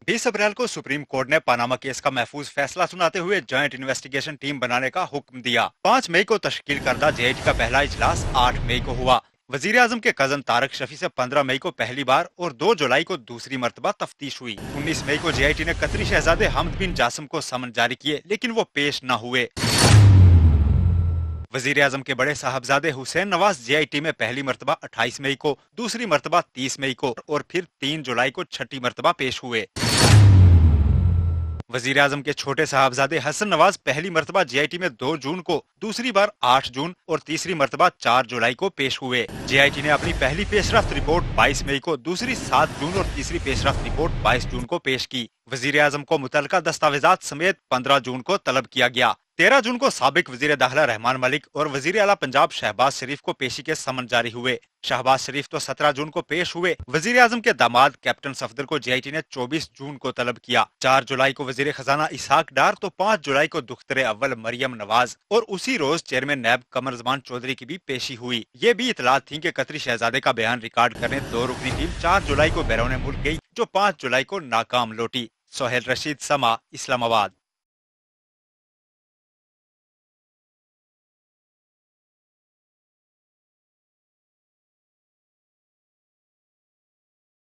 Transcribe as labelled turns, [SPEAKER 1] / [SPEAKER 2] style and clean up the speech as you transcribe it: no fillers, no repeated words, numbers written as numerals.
[SPEAKER 1] 20 अप्रैल को supreme court ने Panama case का महफूज फैसला सुनाते हुए जॉइंट इन्वेस्टिगेशन टीम बनाने का हुक्म दिया। 5 मई को तश्कील करदा जेआईटी का पहला इजलास 8 मई को हुआ। वजीर आजम के कजन तारक शफी से 15 मई को पहली बार और 2 जुलाई को दूसरी मर्तबा तफ्तीश हुई। 19 मई को जेआईटी ने कतरी शहजादे हमद बिन जासिम को समन जारी किए, लेकिन वो पेश न हुए। वजीर आजम के बड़े साहबजादे हुसैन नवाज जेआईटी में पहली मर्तबा 28 मई को, दूसरी मर्तबा 30 मई को और फिर 3 जुलाई को छठी मर्तबा पेश हुए। वजीर आजम के छोटे साहबजादे हसन नवाज पहली मर्तबा जेआईटी में 2 जून को, दूसरी बार 8 जून और तीसरी मर्तबा 4 जुलाई को पेश हुए। जेआईटी ने अपनी पहली पेशरफ्त रिपोर्ट 22 मई को, दूसरी 7 जून और तीसरी पेशरफ्त रिपोर्ट 22 जून को पेश की। वजीर आजम को मुतलका दस्तावेजात समेत 15 जून को तलब किया गया। 13 जून को साबिक वजीर दाखिला रहमान मलिक और वजीर आला पंजाब शहबाज शरीफ को पेशी के समन जारी हुए। शहबाज शरीफ तो 17 जून को पेश हुए। वजीर आजम के दामाद कैप्टन सफदर को जेआईटी ने 24 जून को तलब किया। 4 जुलाई को वजीर खजाना इसहाक डार तो 5 जुलाई को दुख्तरे अव्वल मरियम नवाज और उसी रोज चेयरमैन नैब कमर जमान चौधरी की भी पेशी हुई। ये भी इतलात थी कि कतरी शहजादे का बयान रिकॉर्ड करने 2 रुकनी टीम 4 जुलाई को बैरून मुल्क गई, जो 5 जुलाई को नाकाम लौटी। सोहेल रशीद, समा, इस्लामाबाद।